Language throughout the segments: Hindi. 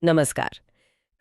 नमस्कार।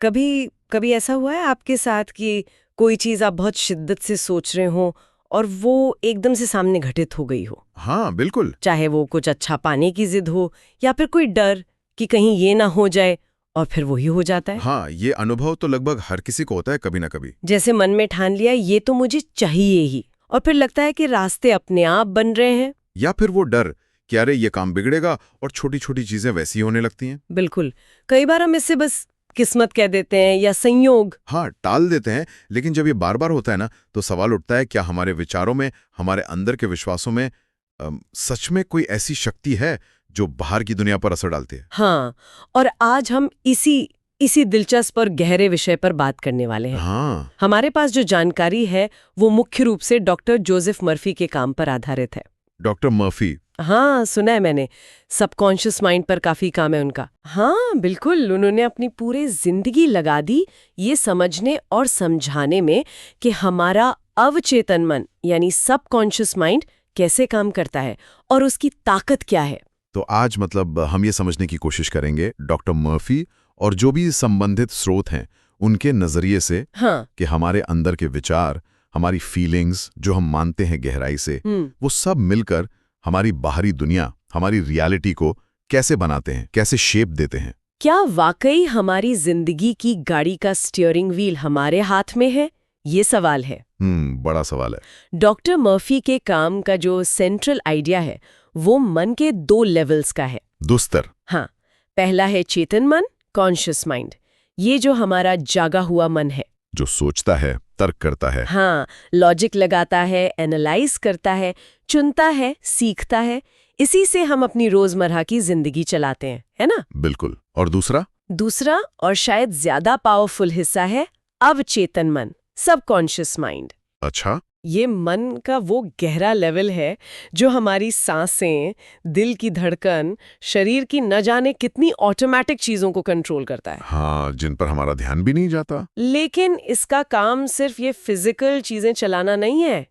कभी कभी ऐसा हुआ है आपके साथ कि कोई चीज आप बहुत शिद्दत से सोच रहे हो और वो एकदम से सामने घटित हो गई हो? हाँ, बिल्कुल। चाहे वो कुछ अच्छा पाने की जिद हो या फिर कोई डर कि कहीं ये ना हो जाए, और फिर वही हो जाता है। हाँ, ये अनुभव तो लगभग हर किसी को होता है कभी ना कभी। जैसे मन में ठान लिया ये तो मुझे चाहिए ही, और फिर लगता है कि रास्ते अपने आप बन रहे हैं। या फिर वो डर कि अरे ये काम बिगड़ेगा और छोटी छोटी चीजें वैसी होने लगती हैं। बिल्कुल। कई बार हम इससे बस किस्मत कह देते हैं या संयोग। हाँ, टाल देते हैं, लेकिन जब ये बार बार होता है ना, तो सवाल उठता है क्या हमारे विचारों में, हमारे अंदर के विश्वासों में सच में कोई ऐसी शक्ति है जो बाहर की दुनिया पर असर डालती है। हाँ, और आज हम इसी दिलचस्प और गहरे विषय पर बात करने वाले हैं। हाँ। हमारे पास जो जानकारी है वो मुख्य रूप से डॉक्टर जोसेफ मर्फी के काम पर आधारित है। Doctor Murphy. हाँ, सुना है मैंने। सबकॉन्शियस माइंड पर काफी काम है उनका। हाँ बिल्कुल, उन्होंने अपनी पूरी जिंदगी लगा दी ये समझने और समझाने में कि हमारा अवचेतन मन यानी सबकॉन्शियस माइंड कैसे काम करता है और उसकी ताकत क्या है। तो आज मतलब हम ये समझने की कोशिश करेंगे डॉक्टर मर्फी और जो भी संबंधित स्रोत हैं उनके नजरिए से। हाँ। कि हमारे अंदर के विचार, हमारी फीलिंग्स जो हम मानते हैं गहराई से, वो सब मिलकर हमारी बाहरी दुनिया, हमारी रियलिटी को कैसे बनाते हैं, कैसे शेप देते हैं। क्या वाकई हमारी जिंदगी की गाड़ी का स्टीयरिंग व्हील हमारे हाथ में है? ये सवाल है। बड़ा सवाल है। डॉक्टर मर्फी के काम का जो सेंट्रल आइडिया है वो मन के 2 लेवल्स का है। दुस्तर। हाँ, पहला है चेतन मन, कॉन्शियस माइंड। ये जो हमारा जागा हुआ मन है, जो सोचता है, तर्क करता है। हाँ, लॉजिक लगाता है, एनालाइज करता है, चुनता है, सीखता है। इसी से हम अपनी रोजमर्रा की जिंदगी चलाते हैं, है ना? बिल्कुल। और दूसरा? दूसरा और शायद ज्यादा पावरफुल हिस्सा है अवचेतन मन, सबकॉन्शियस माइंड। अच्छा। ये मन का वो गहरा लेवल है जो हमारी सांसें, दिल की धड़कन, शरीर की न जाने कितनी ऑटोमेटिक चीजों को कंट्रोल करता है। हाँ, जिन पर हमारा ध्यान भी नहीं जाता। लेकिन इसका काम सिर्फ ये फिजिकल चीजें चलाना नहीं है।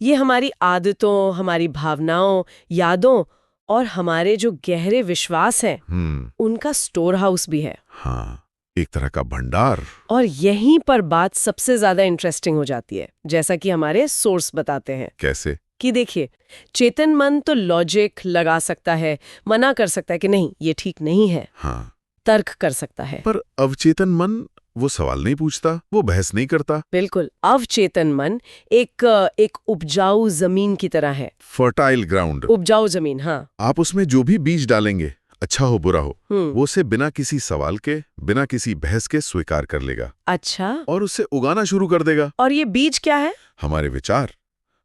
ये हमारी आदतों, हमारी भावनाओं, यादों और हमारे जो गहरे विश्वास हैं उनका स्टोर हाउस भी है। हाँ, एक तरह का भंडार। और यहीं पर बात सबसे ज्यादा इंटरेस्टिंग हो जाती है, जैसा कि हमारे सोर्स बताते हैं। कैसे? कि देखिए, चेतन मन तो लॉजिक लगा सकता है, मना कर सकता है कि नहीं ये ठीक नहीं है। हाँ। तर्क कर सकता है। पर अवचेतन मन वो सवाल नहीं पूछता, वो बहस नहीं करता। बिल्कुल, अवचेतन मन एक उपजाऊ जमीन की तरह है। Fertile ground. उपजाऊ जमीन, हाँ। आप उसमें जो भी बीज डालेंगे, अच्छा हो बुरा हो, वो उसे बिना किसी सवाल के, बिना किसी बहस के स्वीकार कर लेगा। अच्छा। और उसे उगाना शुरू कर देगा। और ये बीज क्या है? हमारे विचार,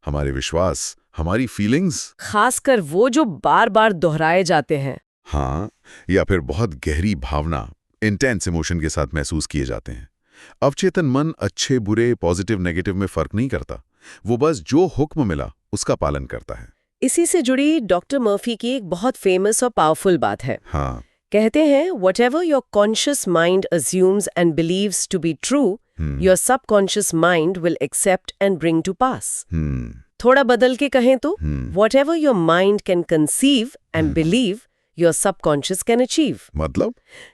हमारे विश्वास, हमारी फीलिंग्स। खासकर वो जो बार बार दोहराए जाते हैं। हाँ, या फिर बहुत गहरी भावना, इंटेंस इमोशन के साथ महसूस किए जाते हैं। अवचेतन मन अच्छे बुरे, पॉजिटिव नेगेटिव में फर्क नहीं करता। वो बस जो हुक्म मिला उसका पालन करता है। इसी से जुड़ी डॉक्टर मर्फी की एक बहुत फेमस और पावरफुल बात है। हाँ। कहते हैं, whatever your conscious mind assumes and believes to be true, your subconscious mind will accept and bring to pass. थोड़ा बदल के कहें तो, whatever your mind can conceive and believe, your subconscious can achieve. मतलब?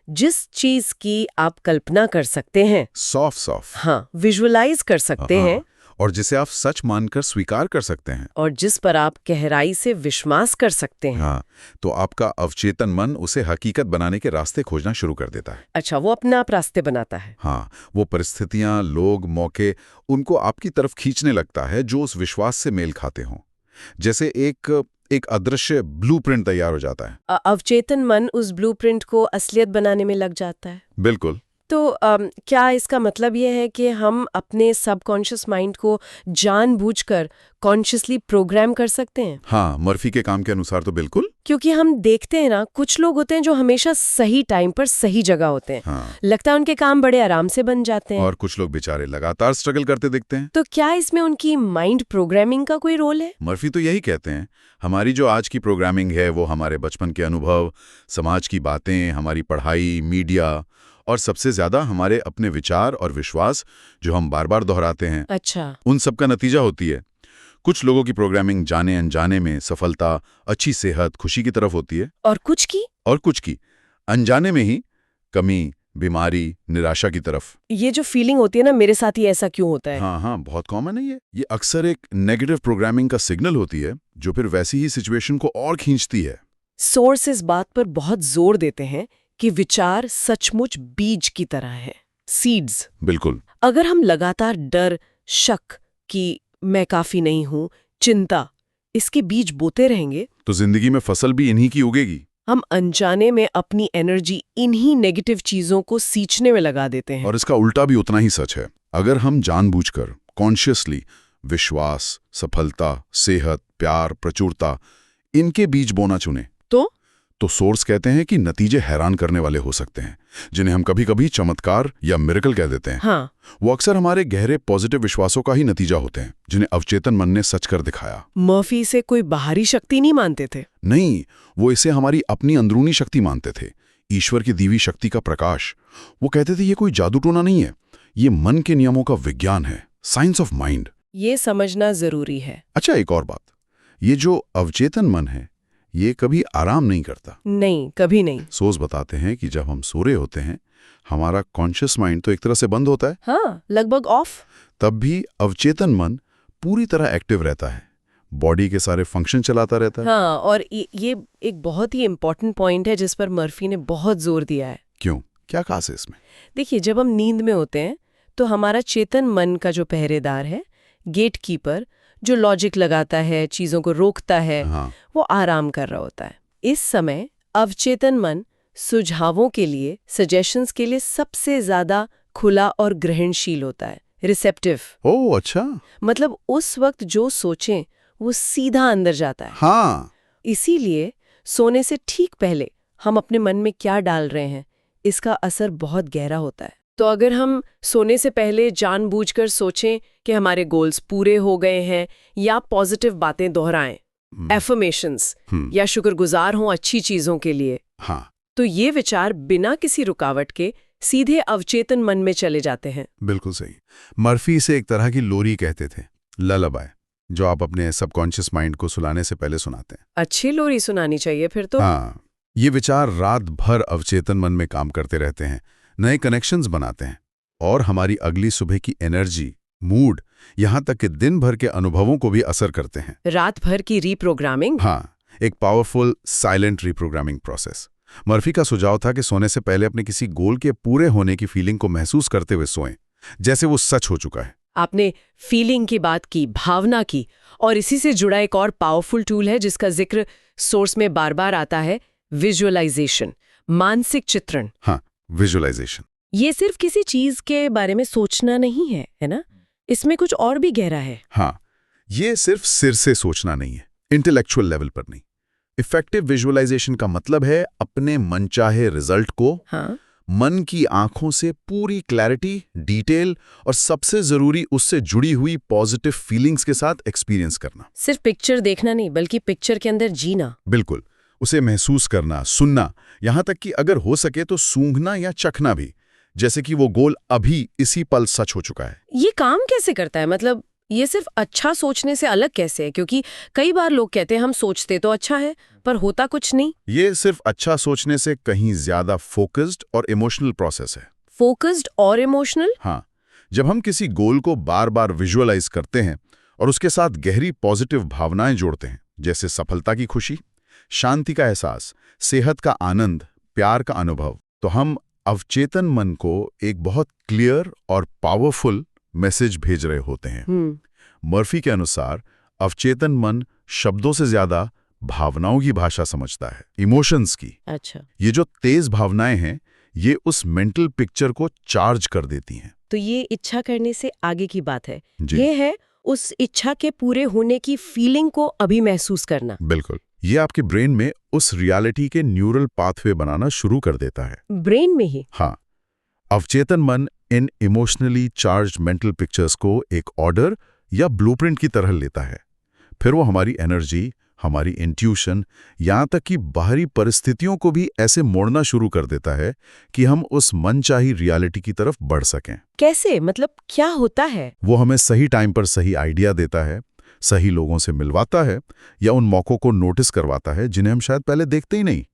जिस चीज की आप कल्पना कर सकते हैं, सॉफ्ट। हाँ, विजुअलाइज कर सकते हैं, और जिसे आप सच मानकर स्वीकार कर सकते हैं, और जिस पर आप गहराई से विश्वास कर सकते हैं। हाँ, तो आपका अवचेतन मन उसे हकीकत बनाने के रास्ते खोजना शुरू कर देता है। अच्छा, वो अपने आप रास्ते बनाता है। हाँ, वो परिस्थितियां, लोग, मौके, उनको आपकी तरफ खींचने लगता है जो उस विश्वास से मेल खाते हों। जैसे एक अदृश्य ब्लूप्रिंट तैयार हो जाता है। अवचेतन मन उस ब्लूप्रिंट को असलियत बनाने में लग जाता है। बिल्कुल। तो क्या इसका मतलब ये है कि हम अपने सबकॉन्शियस माइंड को जानबूझकर कॉन्शियसली प्रोग्राम कर सकते हैं? हाँ, मर्फी के काम के अनुसार तो बिल्कुल। क्योंकि हम देखते हैं ना, कुछ लोग होते हैं जो हमेशा सही टाइम पर सही जगह होते हैं। हाँ। लगता है उनके काम बड़े आराम से बन जाते हैं। और कुछ लोग बेचारे लगातार स्ट्रगल करते दिखते हैं। तो क्या इसमें उनकी माइंड प्रोग्रामिंग का कोई रोल है? मर्फी तो यही कहते हैं, हमारी जो आज की प्रोग्रामिंग है वो हमारे बचपन के अनुभव, समाज की बातें, हमारी पढ़ाई, मीडिया और सबसे ज्यादा हमारे अपने विचार और विश्वास जो हम बार बार दोहराते हैं। अच्छा। उन सब का नतीजा होती है। कुछ लोगों की प्रोग्रामिंग जाने अनजाने में सफलता, अच्छी सेहत, खुशी की तरफ होती है। और कुछ की अनजाने में ही कमी, बीमारी, निराशा की तरफ। ये जो फीलिंग होती है ना, मेरे साथ ही ऐसा क्यों होता है? हाँ, बहुत कॉमन है ये अक्सर एक नेगेटिव प्रोग्रामिंग का सिग्नल होती है जो फिर वैसी ही सिचुएशन को और खींचती है। सोर्स इस बात पर बहुत जोर देते हैं कि विचार सचमुच बीज की तरह है, सीड्स। बिल्कुल। अगर हम लगातार डर, शक कि मैं काफी नहीं हूं, चिंता, इसके बीज बोते रहेंगे तो जिंदगी में फसल भी इन्हीं की उगेगी। हम अनजाने में अपनी एनर्जी इन्हीं नेगेटिव चीजों को सींचने में लगा देते हैं। और इसका उल्टा भी उतना ही सच है। अगर हम जानबूझकर, कॉन्शियसली विश्वास, सफलता, सेहत, प्यार, प्रचुरता इनके बीज बोना चुने तो सोर्स कहते हैं कि नतीजे हैरान करने वाले हो सकते हैं, जिन्हें हम कभी-कभी चमत्कार या मिरेकल कह देते हैं। हाँ। वो अक्सर हमारे गहरे पॉजिटिव विश्वासों का ही नतीजा होते हैं, जिन्हें अवचेतन मन ने सच कर दिखाया। मर्फी इसे कोई बाहरी शक्ति नहीं मानते थे। नहीं, वो इसे हमारी अपनी अंदरूनी शक्ति मानते थे, ईश्वर की दी हुई शक्ति का प्रकाश। वो कहते थे ये कोई जादू टोना नहीं है, ये मन के नियमों का विज्ञान है, साइंस ऑफ माइंड। ये समझना जरूरी है। अच्छा, एक और बात, ये जो अवचेतन मन है ये कभी आराम नहीं करता। नहीं, कभी नहीं। सोच बताते हैं कि जब हम सो रहे होते हैं, हमारा कॉन्शियस माइंड तो एक तरह से बंद होता है। हाँ, लगभग ऑफ। तब भी अवचेतन मन पूरी तरह एक्टिव रहता है, बॉडी के सारे फंक्शन चलाता रहता है। हाँ, और ये एक बहुत ही इम्पोर्टेंट पॉइंट है जिस पर मर्फी ने बहुत जोर दिया है। क्यों, क्या खास है इसमें? देखिए, जब हम नींद में होते हैं तो हमारा चेतन मन का जो पहरेदार है, गेट कीपर, जो लॉजिक लगाता है, चीजों को रोकता है, हाँ। वो आराम कर रहा होता है। इस समय अवचेतन मन सुझावों के लिए, सजेशंस के लिए सबसे ज्यादा खुला और ग्रहणशील होता है, रिसेप्टिव। ओह अच्छा। मतलब उस वक्त जो सोचें वो सीधा अंदर जाता है। हाँ। इसीलिए सोने से ठीक पहले हम अपने मन में क्या डाल रहे हैं, इसका असर बहुत गहरा होता है। तो अगर हम सोने से पहले जानबूझकर सोचें कि हमारे गोल्स पूरे हो गए हैं, या पॉजिटिव बातें दोहराएं, एफर्मेशंस, या शुक्रगुजार हों अच्छी चीजों के लिए, हाँ, तो ये विचार बिना किसी रुकावट के सीधे अवचेतन मन में चले जाते हैं। बिल्कुल सही। मर्फी इसे एक तरह की लोरी कहते थे, ललाबाय, जो आप अपने सबकॉन्शियस माइंड को सुलाने से पहले सुनाते हैं। अच्छी लोरी सुनानी चाहिए फिर तो। हाँ, ये विचार रात भर अवचेतन मन में काम करते रहते हैं, नए कनेक्शंस बनाते हैं और हमारी अगली सुबह की एनर्जी, मूड, यहाँ तक कि दिन भर के अनुभवों को भी असर करते हैं। रात भर की रीप्रोग्रामिंग। हाँ, एक powerful silent reprogramming process. Murphy का सुझाव था कि सोने से पहले अपने किसी गोल के पूरे होने की फीलिंग को महसूस करते हुए सोएं, जैसे वो सच हो चुका है। आपने फीलिंग की बात की, भावना की, और इसी से जुड़ा एक और पावरफुल टूल है जिसका जिक्र सोर्स में बार बार आता है, विजुअलाइजेशन, मानसिक चित्रण। हाँ, विजुअलाइजेशन। ये सिर्फ किसी चीज के बारे में सोचना नहीं है, है ना? इसमें कुछ और भी गहरा है। हाँ, ये सिर्फ सिर से सोचना नहीं है, इंटेलेक्चुअल लेवल पर नहीं। इफेक्टिव विजुअलाइजेशन का मतलब है अपने मनचाहे रिजल्ट को मन की आंखों से पूरी क्लैरिटी, डिटेल और सबसे जरूरी उससे जुड़ी हुई पॉजिटिव फीलिंग्स के साथ एक्सपीरियंस करना। सिर्फ पिक्चर देखना नहीं, बल्कि पिक्चर के अंदर जीना। बिल्कुल, उसे महसूस करना, सुनना, यहां तक कि अगर हो सके तो सूंघना या चखना भी, जैसे कि वो गोल अभी इसी पल सच हो चुका है। ये काम कैसे करता है? मतलब ये सिर्फ अच्छा सोचने से अलग कैसे है? क्योंकि कई बार लोग कहते हैं हम सोचते तो अच्छा है, पर होता कुछ नहीं। ये सिर्फ अच्छा सोचने से कहीं ज्यादा फोकस्ड और इमोशनल प्रोसेस है। फोकस्ड और इमोशनल? हाँ, जब हम किसी गोल को बार बार विजुअलाइज करते हैं और उसके साथ गहरी पॉजिटिव भावनाएं जोड़ते हैं, जैसे सफलता की खुशी, शांति का एहसास, सेहत का आनंद, प्यार का अनुभव, तो हम अवचेतन मन को एक बहुत क्लियर और पावरफुल मैसेज भेज रहे होते हैं। मर्फी के अनुसार अवचेतन मन शब्दों से ज्यादा भावनाओं की भाषा समझता है, इमोशंस की। अच्छा। ये जो तेज भावनाएं हैं, ये उस मेंटल पिक्चर को चार्ज कर देती हैं। तो ये इच्छा करने से आगे की बात है। जी। ये है उस इच्छा के पूरे होने की फीलिंग को अभी महसूस करना। बिल्कुल, ये आपके ब्रेन में उस रियलिटी के न्यूरल पाथवे बनाना शुरू कर देता है। ब्रेन में ही? हाँ, अवचेतन मन इन इमोशनली चार्ज्ड मेंटल पिक्चर्स को एक ऑर्डर या ब्लूप्रिंट की तरह लेता है। फिर वो हमारी एनर्जी, हमारी इंट्यूशन, यहाँ तक कि बाहरी परिस्थितियों को भी ऐसे मोड़ना शुरू कर देता है कि हम उस मनचाही रियलिटी की तरफ बढ़ सकें। कैसे? मतलब क्या होता है? वो हमें सही टाइम पर सही आइडिया देता है, सही लोगों से मिलवाता है, या उन मौकों को नोटिस करवाता है जिन्हें हम शायद पहले देखते ही नहीं,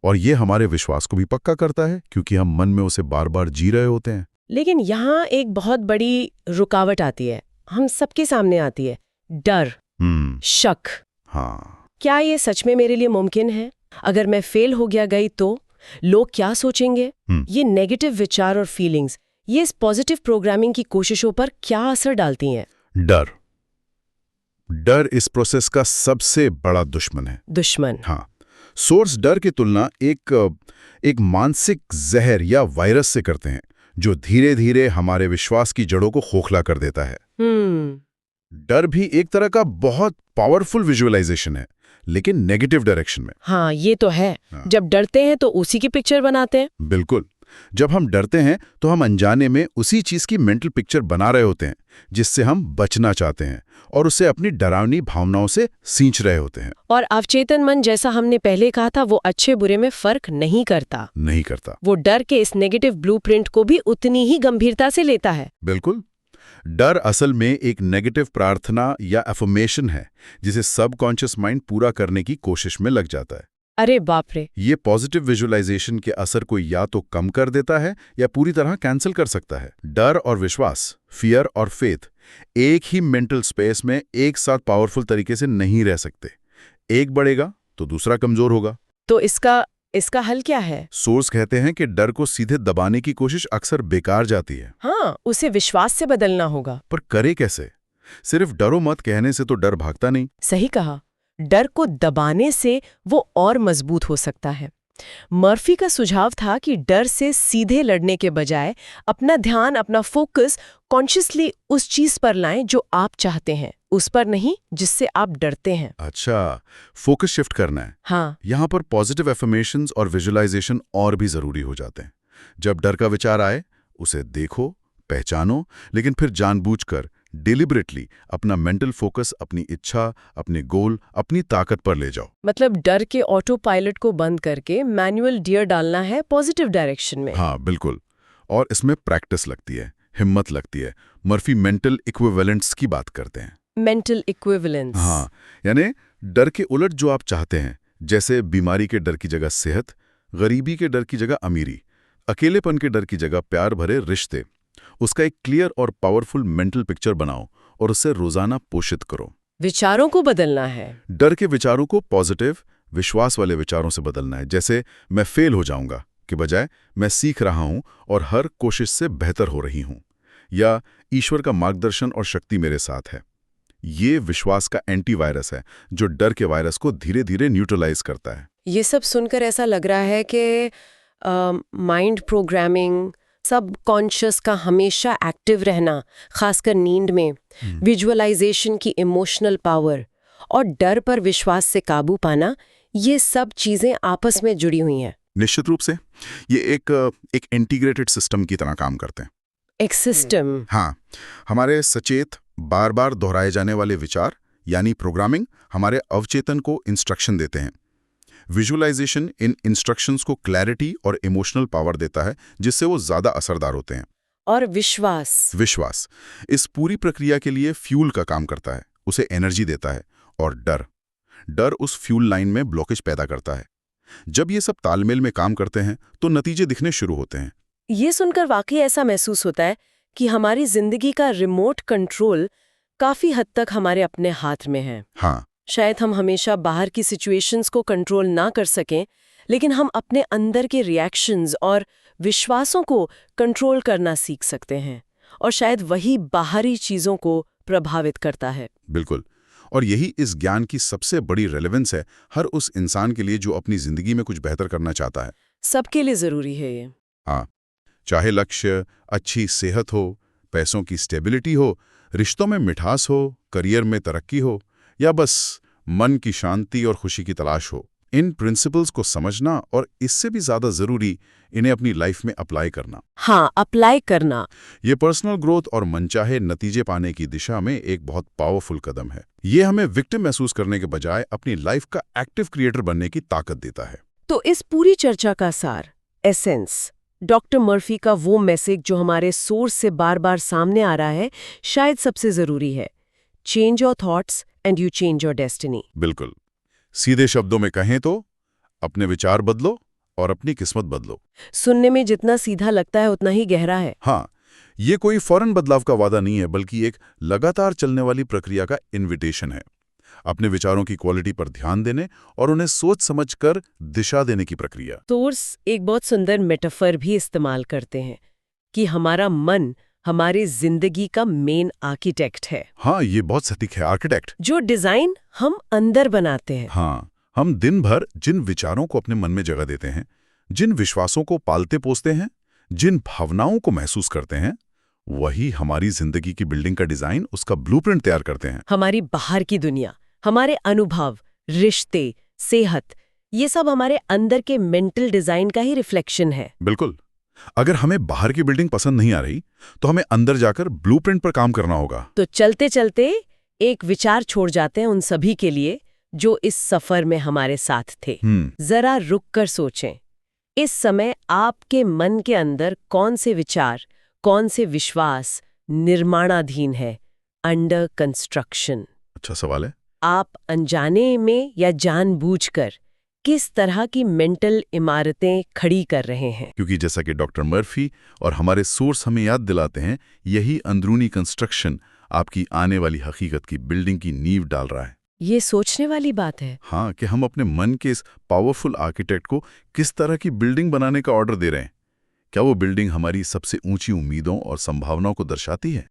और ये हमारे विश्वास को भी पक्का करता है क्योंकि हम मन में उसे बार बार जी रहे होते हैं। लेकिन यहाँ एक बहुत बड़ी रुकावट आती है, हम सबके सामने आती है, डर, शक। हाँ, क्या ये सच में मेरे लिए मुमकिन है? अगर मैं फेल हो गई तो लोग क्या सोचेंगे? ये नेगेटिव विचार और फीलिंग्स, ये इस पॉजिटिव प्रोग्रामिंग की कोशिशों पर क्या असर डालती हैं? डर इस प्रोसेस का सबसे बड़ा दुश्मन है। दुश्मन? हाँ, सोर्स डर की तुलना एक मानसिक जहर या वायरस से करते हैं जो धीरे धीरे हमारे विश्वास की जड़ों को खोखला कर देता है। डर भी एक तरह का बहुत पावरफुल विजुअलाइजेशन है, लेकिन नेगेटिव डायरेक्शन में। हाँ, ये तो है। जब डरते हैं तो उसी की पिक्चर बनाते हैं। बिल्कुल। जब हम डरते हैं तो हम अनजाने में उसी चीज की मेंटल पिक्चर बना रहे होते हैं जिससे हम बचना चाहते हैं और उसे अपनी डरावनी भावनाओं से सींच रहे होते हैं। और अवचेतन मन, जैसा हमने पहले कहा था, वो अच्छे बुरे में फर्क नहीं करता। वो डर के इस नेगेटिव ब्लूप्रिंट को भी उतनी ही गंभीरता से लेता है। बिल्कुल। डर असल में एक नेगेटिव प्रार्थना या अफर्मेशन है जिसे सबकॉन्शियस माइंड पूरा करने की कोशिश में लग जाता है। अरे बाप रे! ये पॉजिटिव विजुअलाइजेशन के असर को या तो कम कर देता है या पूरी तरह कैंसिल कर सकता है। डर और विश्वास, फियर और फेथ, एक ही मेंटल स्पेस में एक साथ पावरफुल तरीके से नहीं रह सकते। एक बढ़ेगा तो दूसरा कमजोर होगा। तो इसका हल क्या है? सोर्स कहते हैं कि डर को सीधे दबाने की कोशिश अक्सर बेकार जाती है। हाँ, उसे विश्वास से बदलना होगा। पर करे कैसे? सिर्फ डरो मत कहने से तो डर भागता नहीं। सही कहा। डर को दबाने से वो और मजबूत हो सकता है। मर्फी का सुझाव था कि डर से सीधे लड़ने के बजाय अपना ध्यान, अपना फोकस कॉन्शियसली उस चीज पर लाएं जो आप चाहते हैं, उस पर नहीं जिससे आप डरते हैं। अच्छा, फोकस शिफ्ट करना है। हाँ। यहाँ पर पॉजिटिव एफर्मेशंस और विजुअलाइजेशन और भी जरूरी हो जाते हैं। जब डर का विचार आए, उसे देखो, पहचानो, लेकिन फिर जानबूझकर डिलिबरेटली अपना मेंटल फोकस अपनी इच्छा, अपने गोल, अपनी ताकत पर ले जाओ। मतलब डर के ऑटो पायलट को बंद करके मैनुअल गियर डालना है पॉजिटिव डायरेक्शन में। हाँ, बिल्कुल। और इसमें प्रैक्टिस लगती है, हिम्मत लगती है। मर्फी मेंटल इक्विवेलेंट्स की बात करते हैं। Mental equivalence? हाँ, यानी डर के उलट जो आप चाहते हैं, जैसे बीमारी के डर की जगह सेहत, गरीबी के डर की जगह अमीरी, अकेलेपन के डर की जगह प्यार भरे रिश्ते, उसका एक क्लियर और पावरफुल मेंटल पिक्चर बनाओ और उसे रोजाना पोषित करो। विचारों को बदलना है। डर के विचारों को पॉजिटिव, विश्वास वाले विचारों से बदलना है। जैसे मैं फेल हो जाऊंगा के बजाय मैं सीख रहा हूं और हर कोशिश से बेहतर हो रही हूं, या ईश्वर का मार्गदर्शन और शक्ति मेरे साथ है। ये विश्वास का एंटीवायरस है जो डर के वायरस को धीरे धीरे न्यूट्रलाइज करता है। ये सब सुनकर ऐसा लग रहा है कि माइंड प्रोग्रामिंग, सब कॉन्शियस का हमेशा एक्टिव रहना, खासकर नींद में, विजुअलाइजेशन की इमोशनल पावर और डर पर विश्वास से काबू पाना, ये सब चीजें आपस में जुड़ी हुई हैं। निश्चित रूप से ये एक इंटीग्रेटेड सिस्टम की तरह काम करते हैं। एक सिस्टम? हाँ, हमारे सचेत बार बार दोहराए जाने वाले विचार यानी प्रोग्रामिंग हमारे अवचेतन को इंस्ट्रक्शन देते हैं। विजुअलाइजेशन इन इंस्ट्रक्शंस को क्लैरिटी और इमोशनल पावर देता है जिससे वो ज्यादा असरदार होते हैं। और विश्वास इस पूरी प्रक्रिया के लिए फ्यूल का काम करता है, उसे एनर्जी देता है। और डर उस फ्यूल लाइन में ब्लॉकेज पैदा करता है। जब ये सब तालमेल में काम करते हैं तो नतीजे दिखने शुरू होते हैं। ये सुनकर वाकई ऐसा महसूस होता है कि हमारी जिंदगी का रिमोट कंट्रोल काफी हद तक हमारे अपने हाथ में है। हाँ, शायद हम हमेशा बाहर की सिचुएशंस को कंट्रोल ना कर सकें, लेकिन हम अपने अंदर के रिएक्शंस और विश्वासों को कंट्रोल करना सीख सकते हैं, और शायद वही बाहरी चीजों को प्रभावित करता है। बिल्कुल। और यही इस ज्ञान की सबसे बड़ी रेलेवेंस है हर उस इंसान के लिए जो अपनी जिंदगी में कुछ बेहतर करना चाहता है। सबके लिए जरूरी है ये। हाँ, चाहे लक्ष्य अच्छी सेहत हो, पैसों की स्टेबिलिटी हो, रिश्तों में मिठास हो, करियर में तरक्की हो, या बस मन की शांति और खुशी की तलाश हो, इन प्रिंसिपल्स को समझना और इससे भी ज्यादा जरूरी इन्हें अपनी लाइफ में अप्लाई करना। हाँ, अप्लाई करना। ये पर्सनल ग्रोथ और मनचाहे नतीजे पाने की दिशा में एक बहुत पावरफुल कदम है। ये हमें विक्टिम महसूस करने के बजाय अपनी लाइफ का एक्टिव क्रिएटर बनने की ताकत देता है। तो इस पूरी चर्चा का सार, एसेंस, डॉक्टर मर्फी का वो मैसेज जो हमारे सोर्स से बार बार सामने आ रहा है, शायद सबसे जरूरी है। Change your thoughts and you change your destiny. बिल्कुल। सीधे शब्दों में कहें तो अपने विचार बदलो, और अपनी किस्मत बदलो। सुनने में जितना सीधा लगता है उतना ही गहरा है। हाँ, ये कोई फौरन बदलाव का वादा नहीं है, बल्कि एक लगातार चलने वाली प्रक्रिया का इन्विटेशन है। अपने विचारों की क्वालिटी पर ध्यान देने और उन्हें सोच समझकर दिशा देने की प्रक्रिया। टोर्स एक बहुत सुंदर मेटाफर भी इस्तेमाल करते हैं कि हमारा मन हमारी जिंदगी का मेन आर्किटेक्ट है। हाँ, ये बहुत सटीक है, आर्किटेक्ट। जो डिजाइन हम अंदर बनाते हैं। हाँ, हम दिन भर जिन विचारों को अपने मन में जगह देते हैं, जिन विश्वासों को पालते पोसते हैं, जिन भावनाओं को महसूस करते हैं, वही हमारी जिंदगी की बिल्डिंग का डिजाइन, उसका ब्लूप्रिंट तैयार करते हैं। हमारी बाहर की दुनिया, हमारे अनुभव, रिश्ते, सेहत, ये सब हमारे अंदर के मेंटल डिजाइन का ही रिफ्लेक्शन है। बिल्कुल। अगर हमें बाहर की बिल्डिंग पसंद नहीं आ रही, तो हमें अंदर जाकर ब्लूप्रिंट पर काम करना होगा। तो चलते चलते एक विचार छोड़ जाते हैं उन सभी के लिए जो इस सफर में हमारे साथ थे। जरा रुक कर सोचें, इस समय आपके मन के अंदर कौन से विचार, कौन से विश्वास निर्माणाधीन है, अंडर कंस्ट्रक्शन? अच्छा सवाल है। आप अनजाने में या जानबूझकर किस तरह की मेंटल इमारतें खड़ी कर रहे हैं? क्योंकि जैसा कि डॉक्टर मर्फी और हमारे सोर्स हमें याद दिलाते हैं, यही अंदरूनी कंस्ट्रक्शन आपकी आने वाली हकीकत की बिल्डिंग की नींव डाल रहा है। ये सोचने वाली बात है। हाँ, कि हम अपने मन के इस पावरफुल आर्किटेक्ट को किस तरह की बिल्डिंग बनाने का ऑर्डर दे रहे हैं। क्या वो बिल्डिंग हमारी सबसे ऊंची उम्मीदों और संभावनाओं को दर्शाती है?